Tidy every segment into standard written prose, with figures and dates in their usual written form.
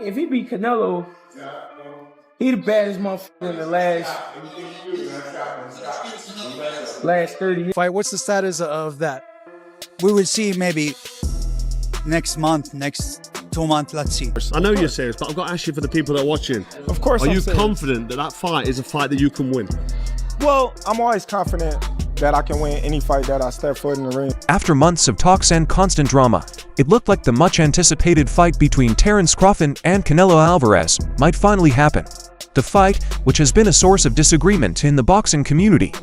If he beat Canelo, he the baddest motherfucker in the last 30 years. Fight. What's the status of that? We will see maybe next month, next 2 months. Let's see. I know you're serious, but I've got to ask you for the people that are watching. Of course, Are I'm you serious. confident that that fight is a fight that you can win? Well, I'm always confident that I can win any fight that I step foot in the ring. After months of talks and constant drama, it looked like the much-anticipated fight between Terence Crawford and Canelo Alvarez might finally happen. The fight, which has been a source of disagreement in the boxing community,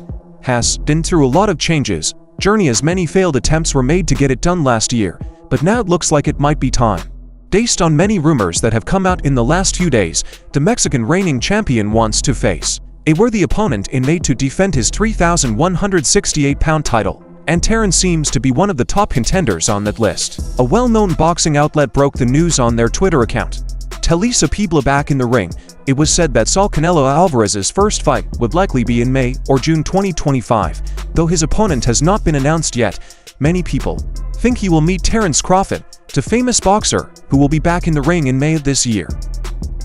has been through a lot of changes. Journey as many failed attempts were made to get it done last year, but now it looks like it might be time. Based on many rumors that have come out in the last few days, the Mexican reigning champion wants to face a worthy opponent in May to defend his 3,168-pound title, and Terence seems to be one of the top contenders on that list. A well-known boxing outlet broke the news on their Twitter account. Telisa Pibla back in the ring. It was said that Saul Canelo Alvarez's first fight would likely be in May or June 2025, though his opponent has not been announced yet. Many people think he will meet Terence Crawford, the famous boxer, who will be back in the ring in May of this year.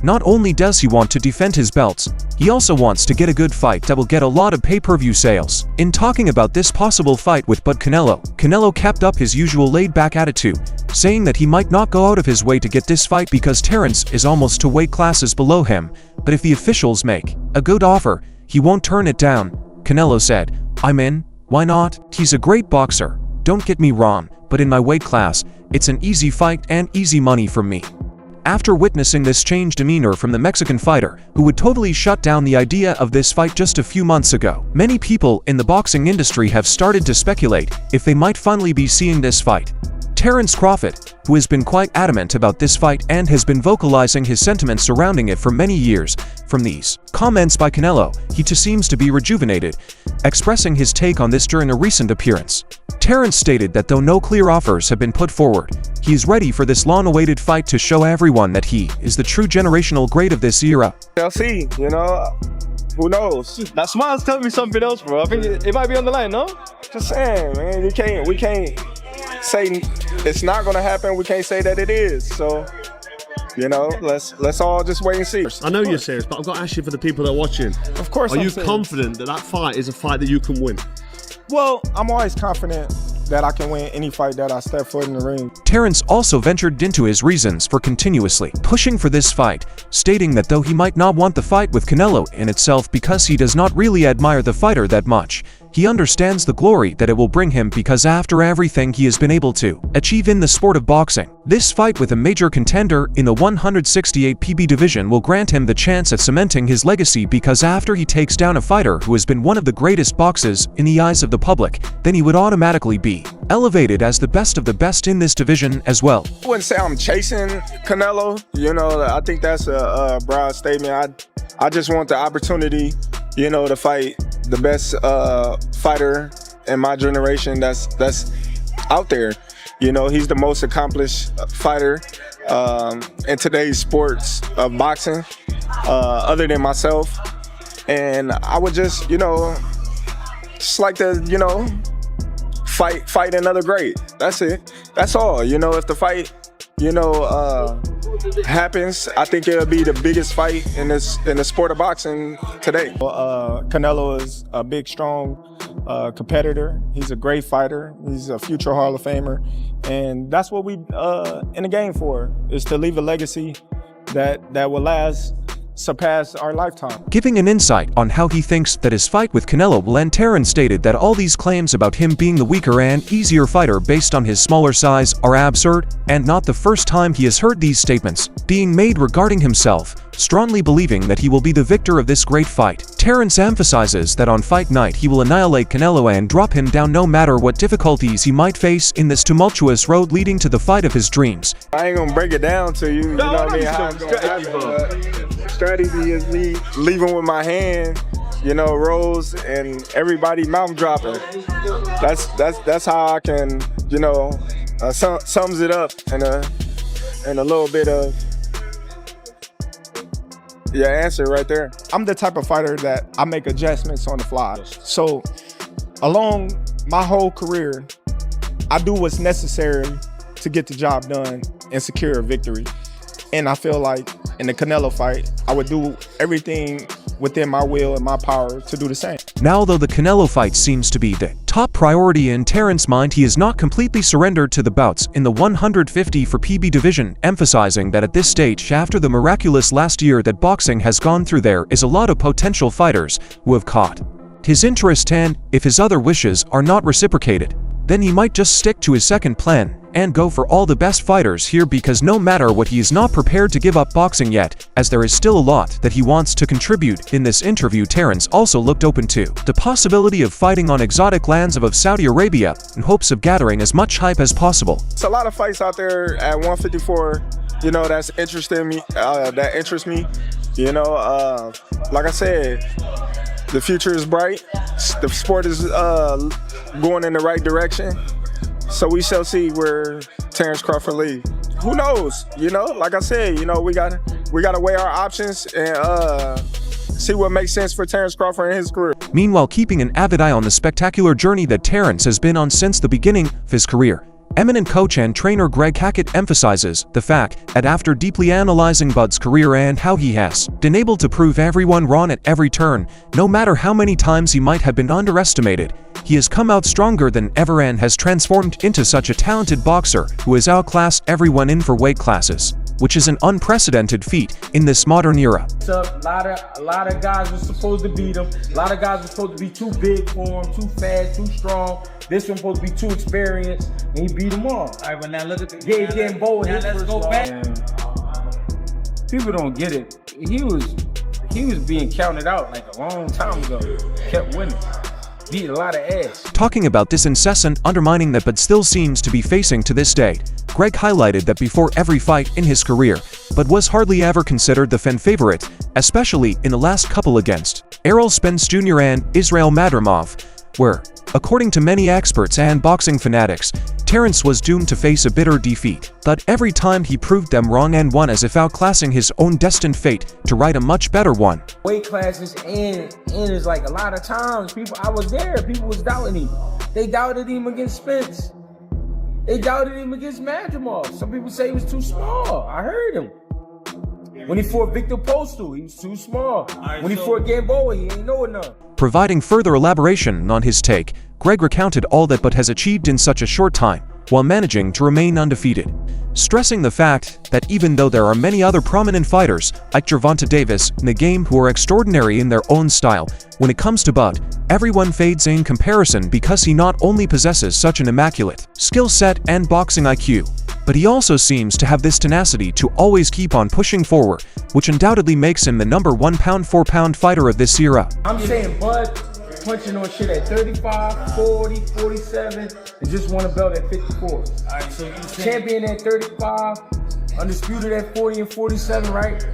Not only does he want to defend his belts, he also wants to get a good fight that will get a lot of pay-per-view sales. In talking about this possible fight with Canelo kept up his usual laid-back attitude, saying that he might not go out of his way to get this fight because Terence is almost 2 weight classes below him, but if the officials make a good offer, he won't turn it down. Canelo said, "I'm in, why not? He's a great boxer, don't get me wrong, but in my weight class, it's an easy fight and easy money for me." After witnessing this changed demeanor from the Mexican fighter, who would totally shut down the idea of this fight just a few months ago, many people in the boxing industry have started to speculate if they might finally be seeing this fight. Terence Crawford, who has been quite adamant about this fight and has been vocalizing his sentiments surrounding it for many years, from these comments by Canelo, he too seems to be rejuvenated, expressing his take on this during a recent appearance. Terence stated that though no clear offers have been put forward, he is ready for this long-awaited fight to show everyone that he is the true generational great of this era. I'll see, who knows? That smile's telling me something else, bro. I think it might be on the line, no? Just saying, man, we can't say it's not gonna happen. We can't say that it is. So, let's all just wait and see. I know you're serious, but I've got to ask you for the people that are watching. Of course, Are I'm you serious. confident that that fight is a fight that you can win? Well, I'm always confident that I can win any fight that I step foot in the ring. Terence also ventured into his reasons for continuously pushing for this fight, stating that though he might not want the fight with Canelo in itself because he does not really admire the fighter that much, he understands the glory that it will bring him because after everything he has been able to achieve in the sport of boxing, this fight with a major contender in the 168 PB division will grant him the chance at cementing his legacy because after he takes down a fighter who has been one of the greatest boxers in the eyes of the public, then he would automatically be elevated as the best of the best in this division as well. I wouldn't say I'm chasing Canelo. I think that's a broad statement. I just want the opportunity, to fight the best fighter in my generation that's out there. He's the most accomplished fighter in today's sports of boxing, other than myself. And I would just like to, fight another great. That's it. That's all. If the fight, happens, I think it'll be the biggest fight in the sport of boxing today. Canelo is a big, strong competitor. He's a great fighter. He's a future Hall of Famer, and that's what we in the game for, is to leave a legacy that will last, surpass our lifetime. Giving an insight on how he thinks that his fight with Canelo will end, Terence stated that all these claims about him being the weaker and easier fighter based on his smaller size are absurd, and not the first time he has heard these statements being made regarding himself, strongly believing that he will be the victor of this great fight. Terence emphasizes that on fight night he will annihilate Canelo and drop him down no matter what difficulties he might face in this tumultuous road leading to the fight of his dreams. I ain't gonna break it down to you, you know what I mean, how it's gonna happen. Strategy is me leaving with my hand, rolls and everybody mouth dropping. That's how I can, sums it up in a little bit of your answer right there. I'm the type of fighter that I make adjustments on the fly. So along my whole career, I do what's necessary to get the job done and secure a victory. And I feel like in the Canelo fight, I would do everything within my will and my power to do the same. Now, though the Canelo fight seems to be the top priority in Terrence's mind, he is not completely surrendered to the bouts in the 150 for PB division, emphasizing that at this stage, after the miraculous last year that boxing has gone through, there is a lot of potential fighters who have caught his interest, and if his other wishes are not reciprocated, then he might just stick to his second plan and go for all the best fighters here, because no matter what, he is not prepared to give up boxing yet, as there is still a lot that he wants to contribute. In this interview, Terence also looked open to the possibility of fighting on exotic lands of Saudi Arabia in hopes of gathering as much hype as possible. It's a lot of fights out there at 154, you know, that's interesting me, that interests me. You know, like I said, the future is bright. The sport is going in the right direction. So we shall see where Terence Crawford leads. Who knows? You know, like I said, you know, we gotta weigh our options and see what makes sense for Terence Crawford in his career. Meanwhile, keeping an avid eye on the spectacular journey that Terence has been on since the beginning of his career, eminent coach and trainer Greg Hackett emphasizes the fact that after deeply analyzing Bud's career and how he has been able to prove everyone wrong at every turn, no matter how many times he might have been underestimated, he has come out stronger than ever and has transformed into such a talented boxer who has outclassed everyone in for weight classes, which is an unprecedented feat in this modern era. A lot of guys were supposed to beat him. A lot of guys were supposed to be too big for him, too fast, too strong. This one supposed to be too experienced, and he beat them all. All right, but now look at the getting bold. Now let's go back. People don't get it. He was being counted out like a long time ago. Kept winning. Beat a lot of ass. Talking about this incessant undermining that Bud still seems to be facing to this day, Greg highlighted that before every fight in his career, Bud was hardly ever considered the fan favorite, especially in the last couple against Errol Spence Jr. and Israel Madrimov, where, according to many experts and boxing fanatics, Terence was doomed to face a bitter defeat. But every time he proved them wrong and won, as if outclassing his own destined fate to write a much better one. Weight classes and it's like a lot of times I was there, people was doubting him. They doubted him against Spence. They doubted him against Madrimov. Some people say he was too small. I heard him. When he fought Victor Postal, he was too small. When he fought Gamboa, he ain't know enough. Providing further elaboration on his take, Greg recounted all that Bud has achieved in such a short time, while managing to remain undefeated, stressing the fact that even though there are many other prominent fighters like Gervonta Davis in the game who are extraordinary in their own style, when it comes to Bud, everyone fades in comparison, because he not only possesses such an immaculate skill set and boxing IQ, but he also seems to have this tenacity to always keep on pushing forward, which undoubtedly makes him the #1 pound-for-pound fighter of this era. I'm saying Bud punching on shit at 35, 40, 47, and just won a belt at 54. All right, so you champion at 35, undisputed at 40 and 47, right?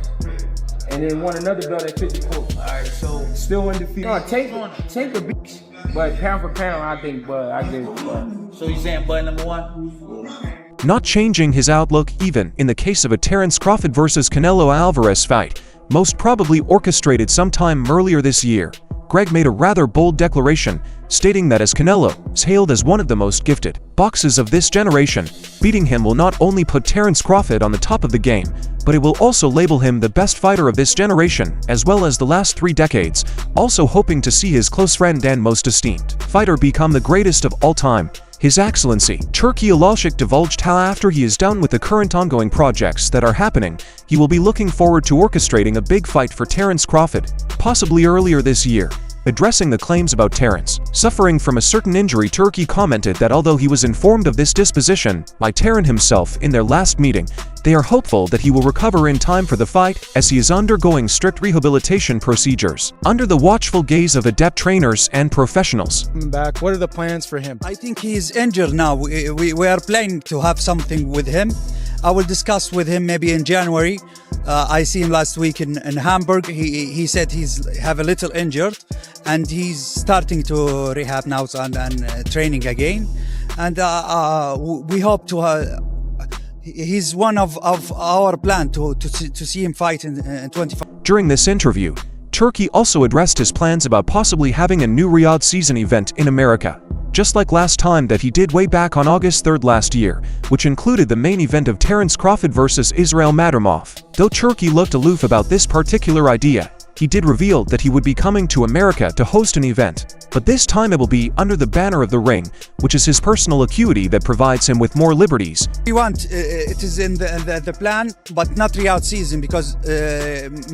And then won another belt at 54. All right, so still undefeated. No, Tank the beast, but pound for pound, I think Bud. I give Bud. So you saying Bud #1? Not changing his outlook even in the case of a Terence Crawford versus Canelo Alvarez fight, most probably orchestrated sometime earlier this year. Greg made a rather bold declaration, stating that as Canelo is hailed as one of the most gifted boxers of this generation, beating him will not only put Terence Crawford on the top of the game, but it will also label him the best fighter of this generation as well as the last 3 decades, also hoping to see his close friend and most esteemed fighter become the greatest of all time. His Excellency Turki Alalshik divulged how after he is done with the current ongoing projects that are happening, he will be looking forward to orchestrating a big fight for Terence Crawford, possibly earlier this year. Addressing the claims about Terence suffering from a certain injury, Turki commented that although he was informed of this disposition by Terence himself in their last meeting, they are hopeful that he will recover in time for the fight, as he is undergoing strict rehabilitation procedures under the watchful gaze of adept trainers and professionals. Back. What are the plans for him? I think he's injured now. We are planning to have something with him. I will discuss with him maybe in January. I see him last week in Hamburg. He said he's have a little injured, and he's starting to rehab now and training again. And we hope to. He's one of our plan to see him fight in 25. During this interview, Turki also addressed his plans about possibly having a new Riyadh season event in America. just like last time that he did way back on August 3rd last year, which included the main event of Terence Crawford versus Israel Madrimov. Though Turkey looked aloof about this particular idea, he did reveal that he would be coming to America to host an event, but this time it will be under the banner of the ring, which is his personal acuity that provides him with more liberties. We want, it is in the plan, but not Riyadh season, because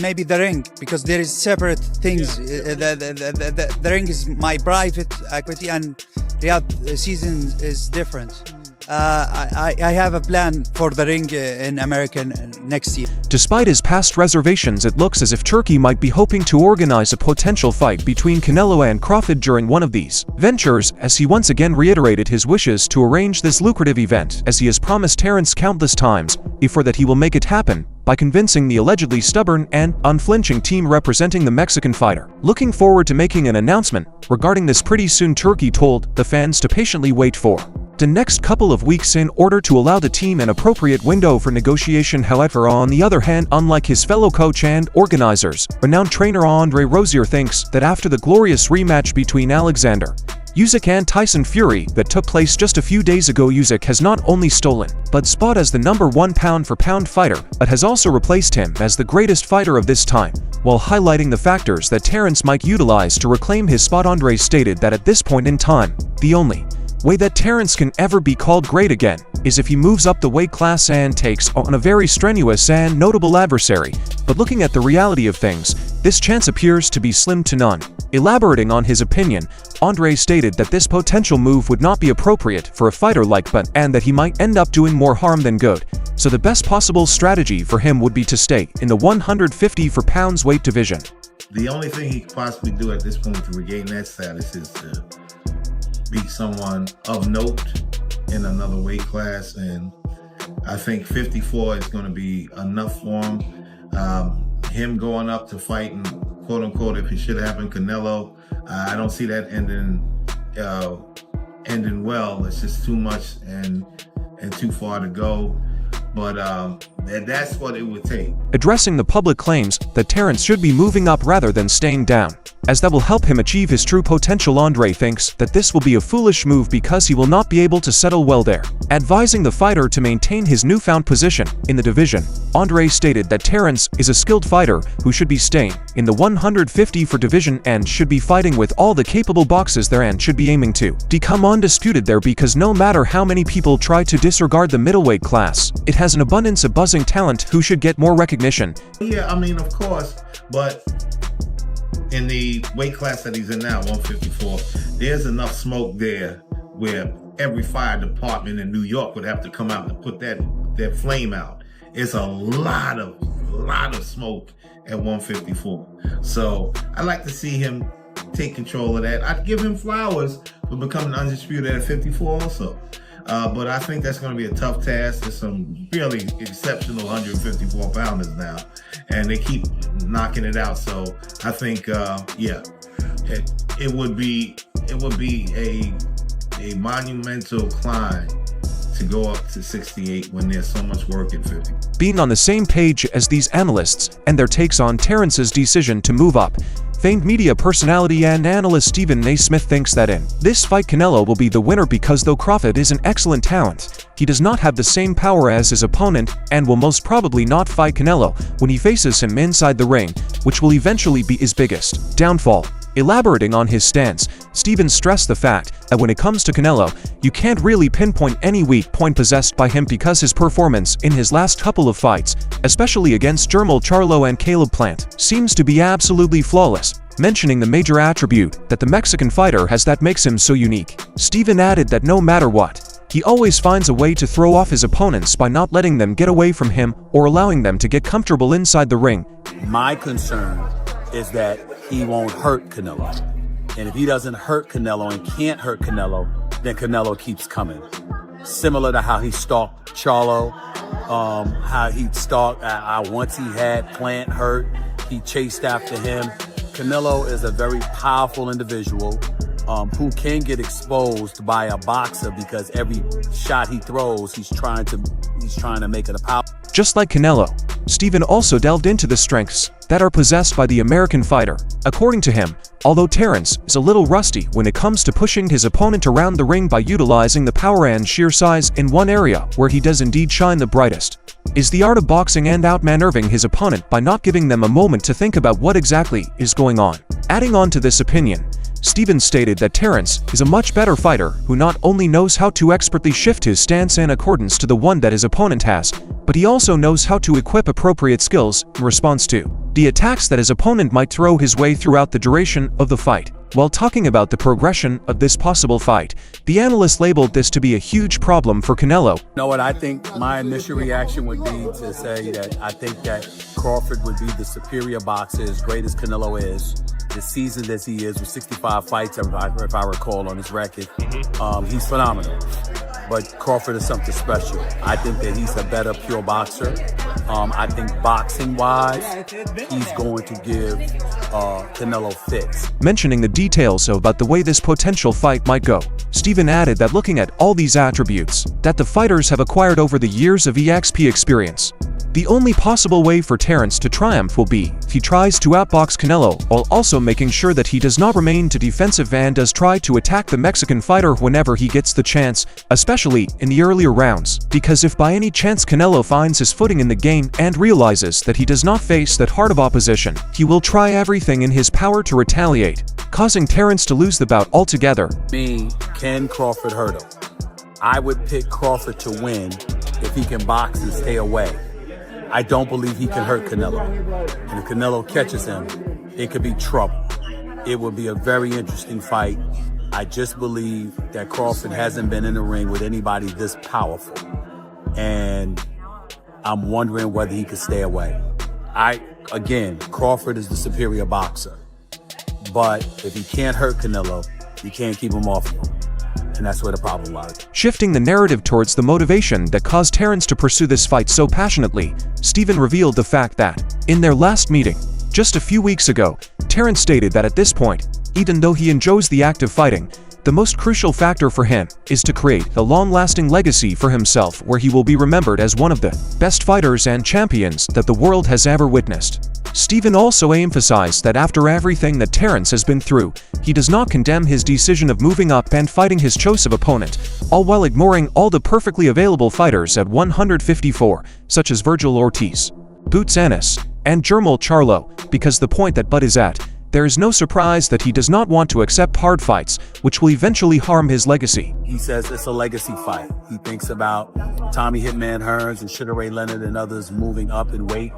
maybe the ring, because there is separate things. The ring is my private equity, and Riyadh season is different. I have a plan for the ring in America next year. Despite his past reservations, it looks as if Turkey might be hoping to organize a potential fight between Canelo and Crawford during one of these ventures, as he once again reiterated his wishes to arrange this lucrative event, as he has promised Terence countless times before that he will make it happen by convincing the allegedly stubborn and unflinching team representing the Mexican fighter. Looking forward to making an announcement regarding this pretty soon, Turkey told the fans to patiently wait for the next couple of weeks in order to allow the team an appropriate window for negotiation. However, on the other hand, unlike his fellow coach and organizers, renowned trainer Andre Rozier thinks that after the glorious rematch between Alexander Usyk and Tyson Fury that took place just a few days ago, Usyk has not only stolen but spot as the #1 pound-for-pound fighter, but has also replaced him as the greatest fighter of this time, while highlighting the factors that Terence might utilize to reclaim his spot. Andre stated that at this point in time, the only way that Terence can ever be called great again is if he moves up the weight class and takes on a very strenuous and notable adversary, but looking at the reality of things, this chance appears to be slim to none. Elaborating on his opinion, Andre stated that this potential move would not be appropriate for a fighter like But, and that he might end up doing more harm than good, so the best possible strategy for him would be to stay in the 154 pounds weight division. The only thing he could possibly do at this point to regain that status is to beat someone of note in another weight class, and I think 54 is going to be enough for him. Him going up to fight and quote unquote, if it should happen, Canelo, I don't see that ending well. It's just too much and too far to go. But that's what it would take. Addressing the public claims that Terence should be moving up rather than staying down, as that will help him achieve his true potential. Andre thinks that this will be a foolish move because he will not be able to settle well there. Advising the fighter to maintain his newfound position in the division, Andre stated that Terence is a skilled fighter who should be staying in the 154 division and should be fighting with all the capable boxers there and should be aiming to become undisputed there, because no matter how many people try to disregard the middleweight class, it has an abundance of buzzing talent who should get more recognition. Yeah, I mean, of course, but in the weight class that he's in now, 154, there's enough smoke there where every fire department in New York would have to come out and put that flame out. It's a lot of smoke at 154. So I'd like to see him take control of that. I'd give him flowers for becoming undisputed at 54 also. But I think that's going to be a tough task. There's some really exceptional 154 pounders now, and they keep knocking it out. So I think, yeah, it would be a monumental climb to go up to 68 when there's so much work at 50. Being on the same page as these analysts and their takes on Terence's decision to move up, famed media personality and analyst Stephen A. Smith thinks that in this fight Canelo will be the winner because though Crawford is an excellent talent, he does not have the same power as his opponent and will most probably not fight Canelo when he faces him inside the ring, which will eventually be his biggest downfall. Elaborating on his stance, Stephen stressed the fact that when it comes to Canelo, you can't really pinpoint any weak point possessed by him because his performance in his last couple of fights, especially against Jermall Charlo and Caleb Plant, seems to be absolutely flawless. Mentioning the major attribute that the Mexican fighter has that makes him so unique, Stephen added that no matter what, he always finds a way to throw off his opponents by not letting them get away from him or allowing them to get comfortable inside the ring. My concern is that he won't hurt Canelo. And if he doesn't hurt Canelo and can't hurt Canelo, then Canelo keeps coming. Similar to how he stalked Charlo, how he stalked, once he had Plant hurt, he chased after him. Canelo is a very powerful individual who can get exposed by a boxer because every shot he throws, he's trying to make it a power. Just like Canelo, Steven also delved into the strengths that are possessed by the American fighter. According to him, although Terence is a little rusty when it comes to pushing his opponent around the ring by utilizing the power and sheer size, in one area where he does indeed shine the brightest is the art of boxing and outmaneuvering his opponent by not giving them a moment to think about what exactly is going on. Adding on to this opinion, Steven stated that Terence is a much better fighter who not only knows how to expertly shift his stance in accordance to the one that his opponent has, but he also knows how to equip appropriate skills in response to the attacks that his opponent might throw his way throughout the duration of the fight. While talking about the progression of this possible fight, the analyst labeled this to be a huge problem for Canelo. You know what, I think my initial reaction would be to say that I think that Crawford would be the superior boxer, as great as Canelo is, as seasoned as he is with 65 fights, if I recall, on his record. He's phenomenal. But Crawford is something special. I think that he's a better pure boxer. I think boxing-wise, he's going to give Canelo fits. Mentioning the details about the way this potential fight might go, Steven added that looking at all these attributes that the fighters have acquired over the years of EXP experience, the only possible way for Terence to triumph will be if he tries to outbox Canelo while also making sure that he does not remain too defensive and does try to attack the Mexican fighter whenever he gets the chance, especially in the earlier rounds, because if by any chance Canelo finds his footing in the game and realizes that he does not face that hard of opposition, he will try everything in his power to retaliate, causing Terence to lose the bout altogether. Can Crawford hurt him? I would pick Crawford to win if he can box and stay away. I don't believe he can hurt Canelo. And if Canelo catches him, it could be trouble. It would be a very interesting fight. I just believe that Crawford hasn't been in the ring with anybody this powerful. And I'm wondering whether he could stay away. Again, Crawford is the superior boxer. But if he can't hurt Canelo, you can't keep him off of him. And that's where the problem lies. Shifting the narrative towards the motivation that caused Terence to pursue this fight so passionately, Steven revealed the fact that, in their last meeting, just a few weeks ago, Terence stated that at this point, even though he enjoys the act of fighting, the most crucial factor for him is to create a long-lasting legacy for himself where he will be remembered as one of the best fighters and champions that the world has ever witnessed. Steven also emphasized that after everything that Terence has been through, he does not condemn his decision of moving up and fighting his chosen opponent, all while ignoring all the perfectly available fighters at 154, such as Virgil Ortiz, Boots Ennis, and Jermall Charlo, because the point that Bud is at, there is no surprise that he does not want to accept hard fights, which will eventually harm his legacy. He says it's a legacy fight. He thinks about Tommy Hitman Hearns and Sugar Ray Leonard and others moving up in weight.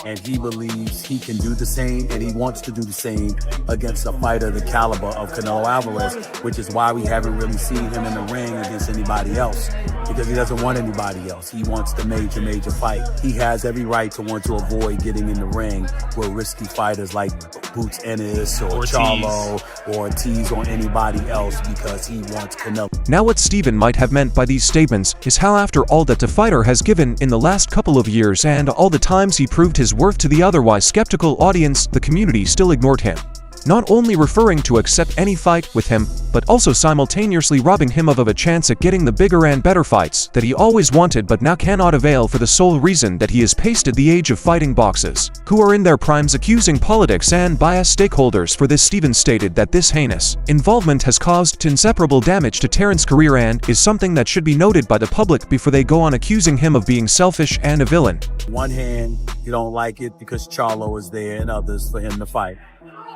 And he believes he can do the same, and he wants to do the same against a fighter the caliber of Canelo Alvarez, which is why we haven't really seen him in the ring against anybody else, because he doesn't want anybody else. He wants the major fight. He has every right to want to avoid getting in the ring with risky fighters like Boots Ennis or Charlo or Ortiz or anybody else, because he wants Canelo. Now what Steven might have meant by these statements is how after all that the fighter has given in the last couple of years and all the times he proved his worth to the otherwise skeptical audience, the community still ignored him, not only referring to accept any fight with him, but also simultaneously robbing him of a chance at getting the bigger and better fights that he always wanted but now cannot avail for the sole reason that he has pasted the age of fighting boxers, who are in their primes, accusing politics and biased stakeholders for this. Steven stated that this heinous involvement has caused inseparable damage to Terence's career and is something that should be noted by the public before they go on accusing him of being selfish and a villain. One hand, you don't like it because Charlo is there and others for him to fight.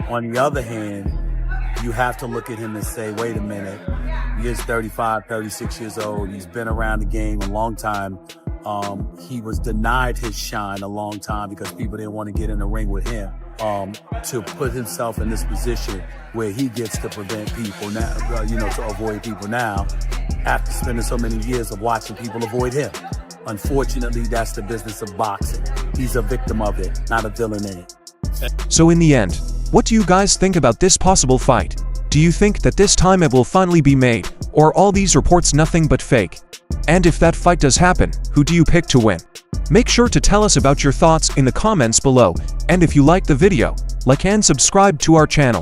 On the other hand, you have to look at him and say, wait a minute, he is 35, 36 years old. He's been around the game a long time. He was denied his shine a long time because people didn't want to get in the ring with him. To put himself in this position where he gets to prevent people now, to avoid people now, after spending so many years of watching people avoid him. Unfortunately, that's the business of boxing. He's a victim of it, not a villain in it. So in the end, what do you guys think about this possible fight? Do you think that this time it will finally be made, or are all these reports nothing but fake? And if that fight does happen, who do you pick to win? Make sure to tell us about your thoughts in the comments below, and if you like the video, like and subscribe to our channel.